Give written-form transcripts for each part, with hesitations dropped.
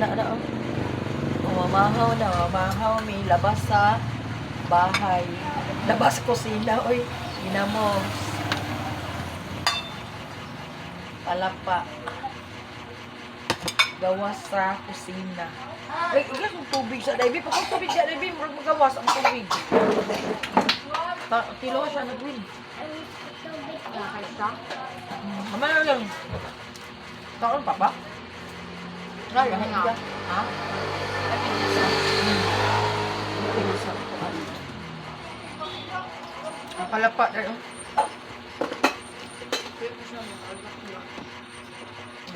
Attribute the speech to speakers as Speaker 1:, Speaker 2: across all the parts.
Speaker 1: na, oh. Mamahaw na, mamahaw. May labas sa bahay. Labas kusina, oy. Ginamos. Palapa. Gawas sa kusina. Ay, iyan yung tubig sa Daibi. Pag ang tubig sa Daibi, magawas ang tubig. Kilo siya nag-win. Mamaya lang. Taon pa ba? Ay, nga. Ha? Ay, pinasa. Pinasa. Ang palapa.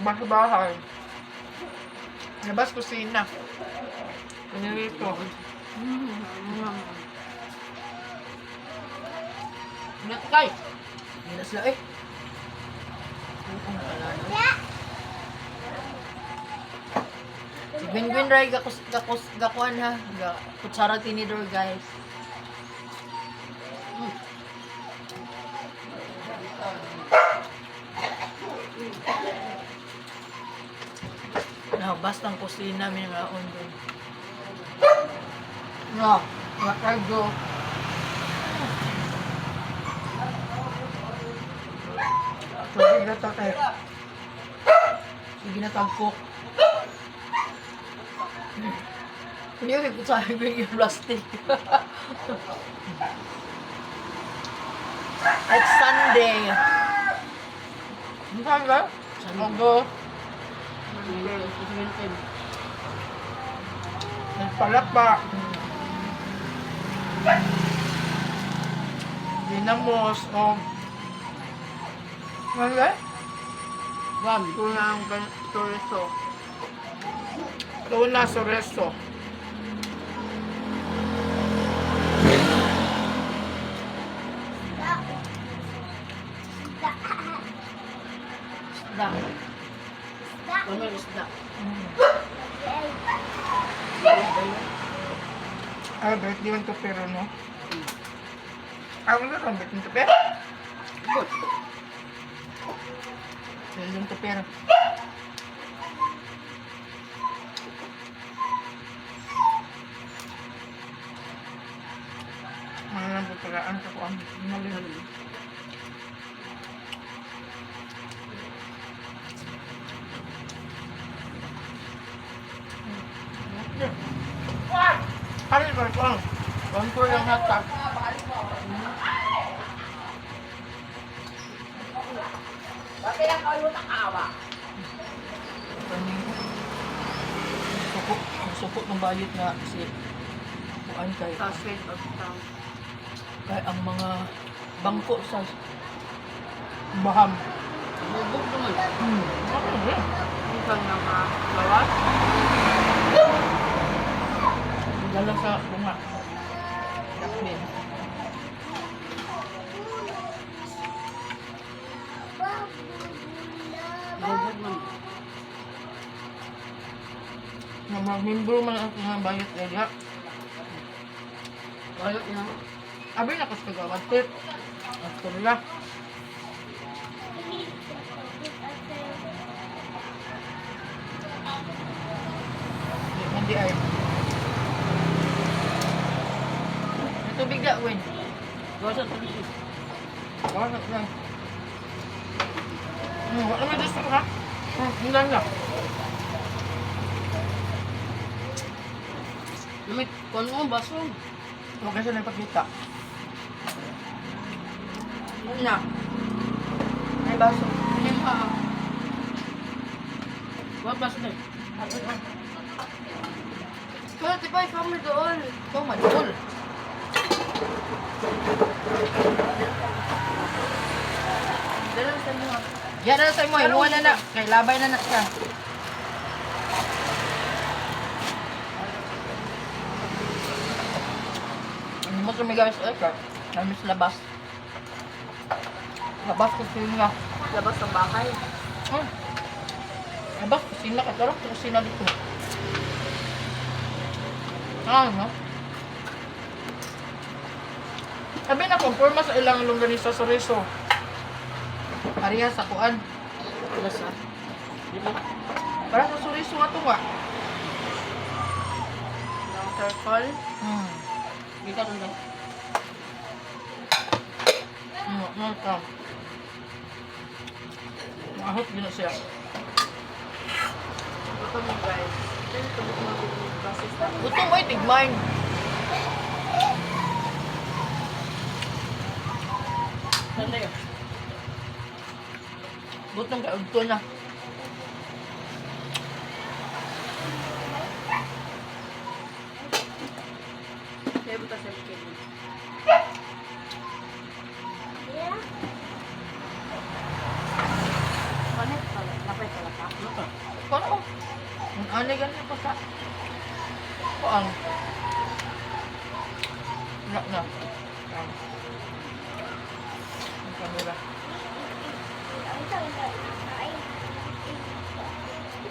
Speaker 1: Labas bahay. Labas kusina. Pinirito. Nakay. Hindi na sila eh. Si Gwen Ray, gakuan ha. Kutsara tinidor guys. Basta ang kusina may mga ondo. No, makargo. Sige na tatay. Sige na tagkok. Hindi ko nagkutsahin ko yung plastic. At Sunday. Ano saan ba? Sunday. Nagpalapa. Ginamos. Ano ba? Tunang Soreso. Tuna Soreso. Isda. Ano yung isda? Ah, bet di man to pero no? Ako na rin, bet to pero? Good. Bet to pero. Ano lang po tagaan sa kuwan? Nalilin. Ano yung parang? Bangko yung hatag.
Speaker 2: Bakit lang kayo nakawa?
Speaker 1: Sukot ng bayot nga si kuan kay
Speaker 2: Sausage of town.
Speaker 1: kay ang mga bangko sa baham.
Speaker 2: Bubog naman.
Speaker 1: Okay.
Speaker 2: Minsan nakagawas.
Speaker 1: Dala sa bunga. Yakmin.
Speaker 2: Bubog naman.
Speaker 1: Namimimbro man ang mga bayot kaya.
Speaker 2: Bayot niya.
Speaker 1: Abi na kas kagawad tip. Astilla. Hindi ay. May tubig na, Gwen.
Speaker 2: Gawas ang tubig.
Speaker 1: Wala na. Wala naman gusto ko ha? Hindi lang.
Speaker 2: Lumit, kung mo, baso.
Speaker 1: Huwag kasi nagpakita. Ano na? May baso.
Speaker 2: Hindi mo Wag baso na.
Speaker 1: Kaya tipay kami doon. Ito, madul. Dala sa mo. Yan na sa mo. Inuha na na. Kay labay na na siya. Ano mo sumigaw sa eka? Namis labas. Labas kusina.
Speaker 2: Labas ng bahay.
Speaker 1: Labas kusina. Katarap sa kusina dito. No? Sabi na, conforma sa ilang longganisa sa reso. Ariya sa kuan.
Speaker 2: Labas ah. Di ba?
Speaker 1: Para sa suriso nga ito nga.
Speaker 2: circle.
Speaker 1: Hmm.
Speaker 2: Ikaw rin lang.
Speaker 1: Ito. Mahot din na siya.
Speaker 2: Ito mo guys. Then, tubig mo yung process na.
Speaker 1: Gusto mo itigmain.
Speaker 2: Saan na yun?
Speaker 1: Butong ka, ugto na.
Speaker 2: Kaya buta sa kidney. Panet pala. Napay pala ka.
Speaker 1: Kano? Ang anay ganyan pa sa... Kuang. Na. Ang kamera.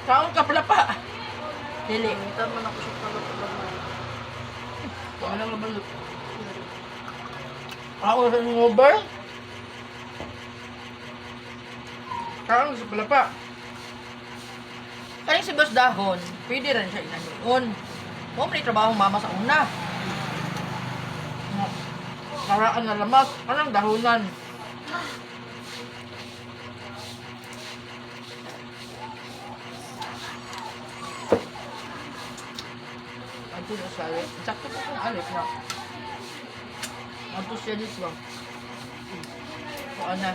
Speaker 1: Kaon ka pala pa. Dili.
Speaker 2: Ito man ako sa kalot-kalot mo.
Speaker 1: Kaon lang naman. Ako sa ngover. Kaon sa pala pa. Kaya si Boss Dahon, pwede rin siya inanuon. Kung may trabaho mama sa una. Karaan na lamas. Anong dahonan? Ito na sa alip. Sakto po kung alip na. Ito siya dito. Kuan na.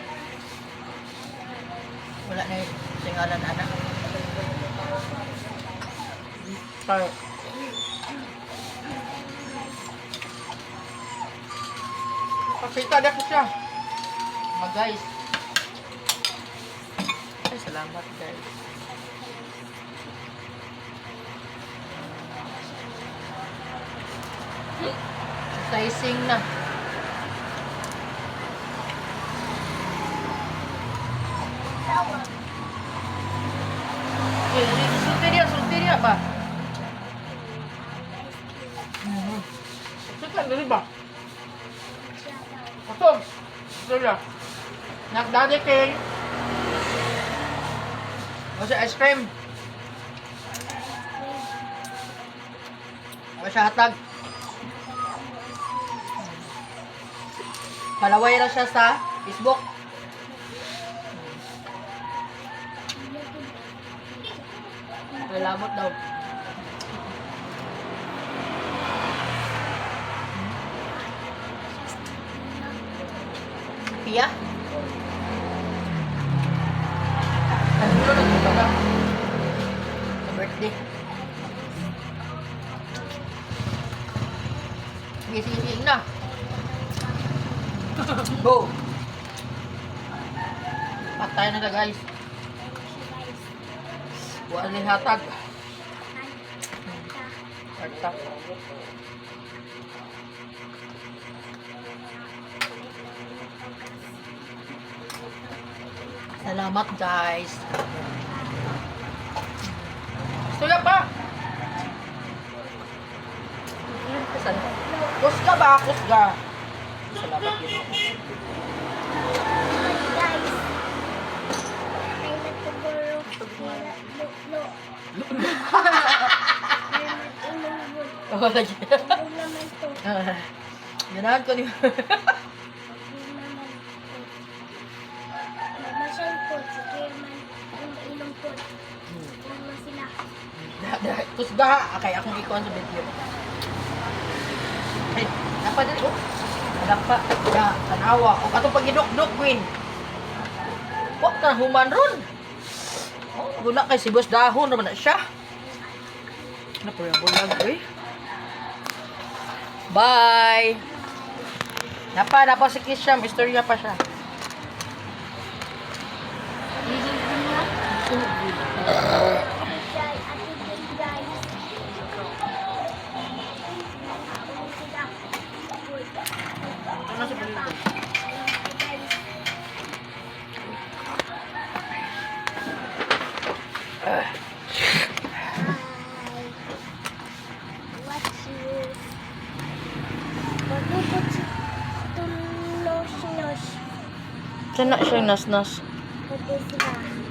Speaker 1: Wala na yung singalan anak. Tayo. Pakita na ko siya. Mga guys. Ay, salamat guys. Slicing na. Sultiria ba? Sultan, dali ba? Ito. Sultiria. Nagdadi king. O siya ice cream. O siya hatag. Palaway na siya sa Facebook. Lamot daw. Pia? Ano yun? Nagpunta ka? Sa birthday. Gising na. Go! Patay na na guys. Wala rin hatag. Karta. Salamat guys. Gusto ka pa? Kusga ba? Kusga. Salamat yun. Oh, lagi. Ganahan ko niyo. Kusga. Kaya akong ikuan sa video. Ay, napadali ko. Nadapa. Tanawa. O katong pag-idok-dok, Queen. Huwag ka human ron. Oh, guna kay si Boss Dahon naman na siya. Ano po yung bulag, eh? Bye! Napa si Kisham. Istorya pa siya.
Speaker 2: Ano sa balito?
Speaker 1: Sana siya nas-nas.
Speaker 3: What is it?